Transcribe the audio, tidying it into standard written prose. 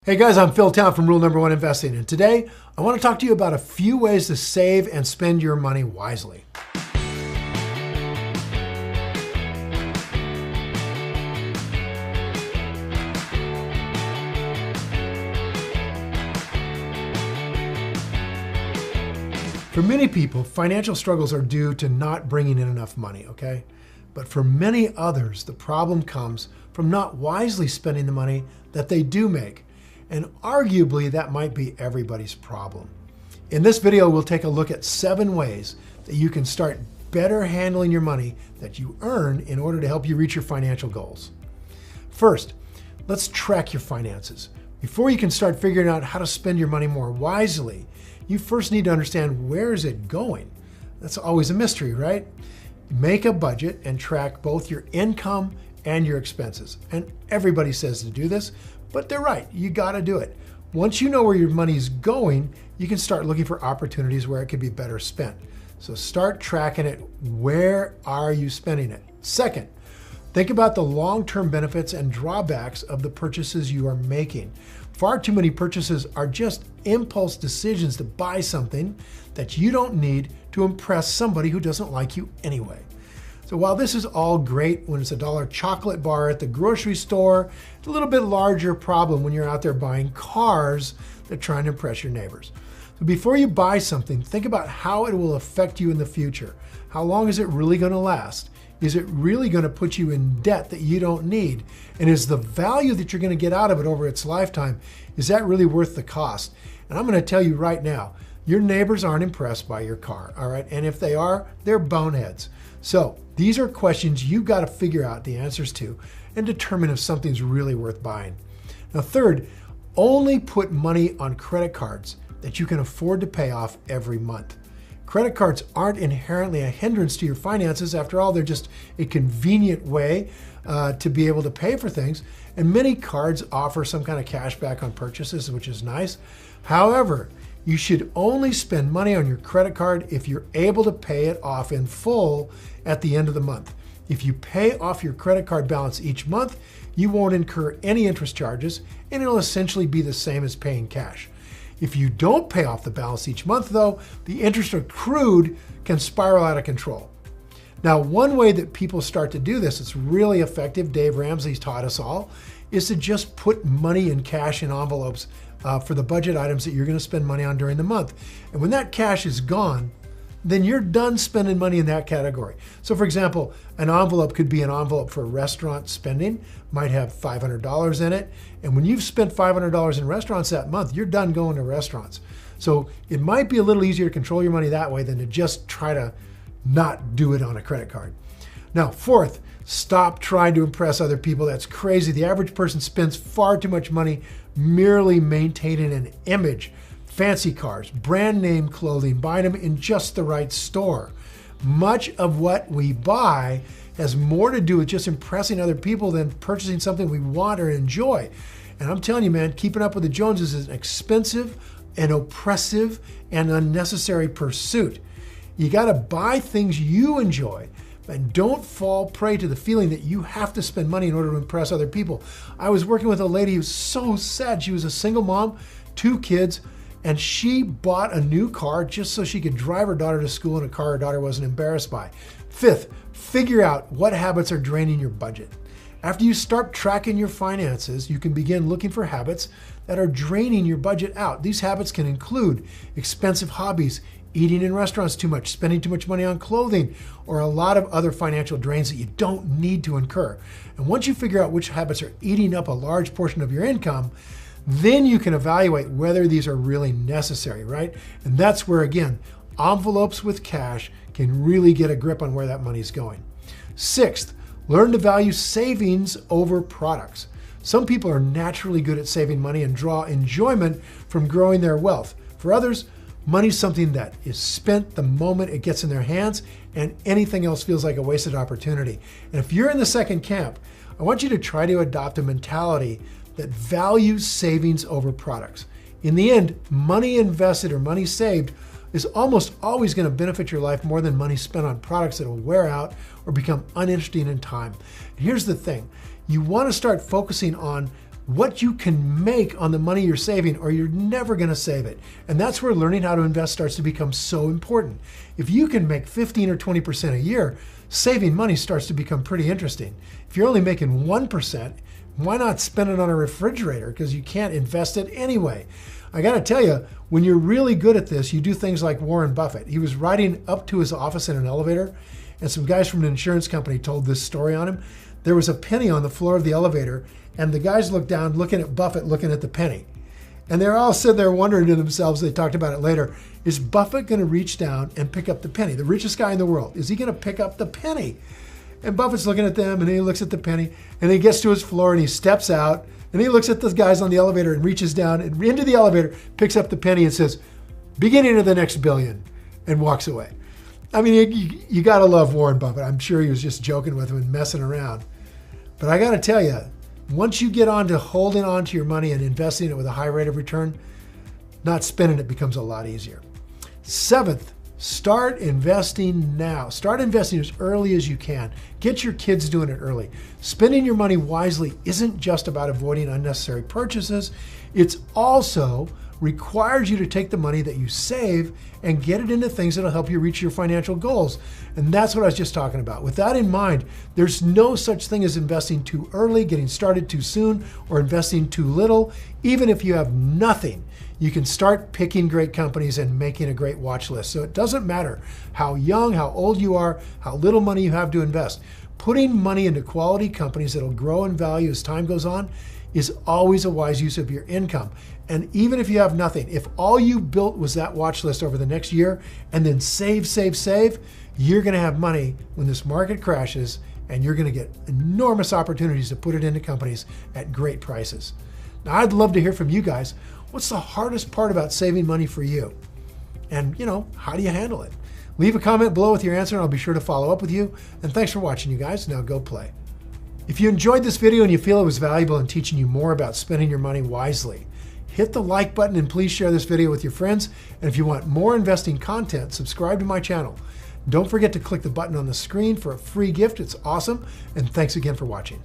Hey guys, I'm Phil Town from Rule Number One Investing, and today I want to talk to you about a few ways to save and spend your money wisely. For many people, financial struggles are due to not bringing in enough money, okay? But for many others, the problem comes from not wisely spending the money that they do make. And arguably, that might be everybody's problem. In this video, we'll take a look at 7 ways that you can start better handling your money that you earn in order to help you reach your financial goals. First, let's track your finances. Before you can start figuring out how to spend your money more wisely, you first need to understand where is it going. That's always a mystery, right? Make a budget and track both your income and your expenses. And everybody says to do this, but they're right, you gotta do it. Once you know where your money's going, you can start looking for opportunities where it could be better spent. So start tracking it. Where are you spending it? Second, think about the long-term benefits and drawbacks of the purchases you are making. Far too many purchases are just impulse decisions to buy something that you don't need to impress somebody who doesn't like you anyway. So while this is all great when it's a $1 chocolate bar at the grocery store, it's a little bit larger problem when you're out there buying cars that are trying to impress your neighbors. So before you buy something, think about how it will affect you in the future. How long is it really going to last? Is it really going to put you in debt that you don't need? And is the value that you're going to get out of it over its lifetime, is that really worth the cost? And I'm going to tell you right now, your neighbors aren't impressed by your car, all right? And if they are, they're boneheads. So these are questions you've got to figure out the answers to and determine if something's really worth buying. Now, third, only put money on credit cards that you can afford to pay off every month. Credit cards aren't inherently a hindrance to your finances. After all, they're just a convenient way to be able to pay for things. And many cards offer some kind of cash back on purchases, which is nice. However, you should only spend money on your credit card if you're able to pay it off in full at the end of the month. If you pay off your credit card balance each month, you won't incur any interest charges, and it'll essentially be the same as paying cash. If you don't pay off the balance each month, though, the interest accrued can spiral out of control. Now, one way that people start to do this, it's really effective, Dave Ramsey's taught us all, is to just put money in cash in envelopes for the budget items that you're going to spend money on during the month. And when that cash is gone, then you're done spending money in that category. So for example, an envelope could be an envelope for restaurant spending, might have $500 in it. And when you've spent $500 in restaurants that month, you're done going to restaurants. So it might be a little easier to control your money that way than to just try to not do it on a credit card. Now, fourth, stop trying to impress other people. That's crazy. The average person spends far too much money merely maintaining an image. Fancy cars, brand name clothing, buying them in just the right store. Much of what we buy has more to do with just impressing other people than purchasing something we want or enjoy. And I'm telling you, man, keeping up with the Joneses is an expensive and oppressive and unnecessary pursuit. You gotta buy things you enjoy, and don't fall prey to the feeling that you have to spend money in order to impress other people. I was working with a lady who's so sad. She was a single mom, 2 kids, and she bought a new car just so she could drive her daughter to school in a car her daughter wasn't embarrassed by. Fifth, figure out what habits are draining your budget. After you start tracking your finances, you can begin looking for habits that are draining your budget out. These habits can include expensive hobbies, eating in restaurants too much, spending too much money on clothing, or a lot of other financial drains that you don't need to incur. And once you figure out which habits are eating up a large portion of your income, then you can evaluate whether these are really necessary, right? And that's where, again, envelopes with cash can really get a grip on where that money's going. Sixth, learn to value savings over products. Some people are naturally good at saving money and draw enjoyment from growing their wealth. For others, money's something that is spent the moment it gets in their hands, and anything else feels like a wasted opportunity. And if you're in the second camp, I want you to try to adopt a mentality that values savings over products. In the end, money invested or money saved is almost always going to benefit your life more than money spent on products that will wear out or become uninteresting in time. And here's the thing, you want to start focusing on what you can make on the money you're saving, or you're never going to save it. And that's where learning how to invest starts to become so important. If you can make 15 or 20% a year, saving money starts to become pretty interesting. If you're only making 1%, why not spend it on a refrigerator? Because you can't invest it anyway. I got to tell you, when you're really good at this, you do things like Warren Buffett. He was riding up to his office in an elevator, and some guys from an insurance company told this story on him. There was a penny on the floor of the elevator, and the guys looked down, looking at Buffett, looking at the penny. And they're all sitting there wondering to themselves, they talked about it later, is Buffett going to reach down and pick up the penny? The richest guy in the world, is he going to pick up the penny? And Buffett's looking at them, and he looks at the penny, and he gets to his floor, and he steps out, and he looks at the guys on the elevator and reaches down and into the elevator, picks up the penny and says, beginning of the next billion, and walks away. I mean, you got to love Warren Buffett. I'm sure he was just joking with him and messing around. But I got to tell you, once you get on to holding on to your money and investing it with a high rate of return, not spending it becomes a lot easier. Seventh, start investing now. Start investing as early as you can. Get your kids doing it early. Spending your money wisely isn't just about avoiding unnecessary purchases. It's also requires you to take the money that you save and get it into things that'll help you reach your financial goals. And that's what I was just talking about. With that in mind, there's no such thing as investing too early, getting started too soon, or investing too little. Even if you have nothing, you can start picking great companies and making a great watch list. So it doesn't matter how young, how old you are, how little money you have to invest. Putting money into quality companies that'll grow in value as time goes on is always a wise use of your income. And even if you have nothing, if all you built was that watch list over the next year and then save, you're going to have money when this market crashes, and you're going to get enormous opportunities to put it into companies at great prices. Now, I'd love to hear from you guys. What's the hardest part about saving money for you? And, how do you handle it? Leave a comment below with your answer, and I'll be sure to follow up with you. And thanks for watching, you guys. Now go play. If you enjoyed this video and you feel it was valuable in teaching you more about spending your money wisely, hit the like button and please share this video with your friends. And if you want more investing content, subscribe to my channel. Don't forget to click the button on the screen for a free gift. It's awesome. And thanks again for watching.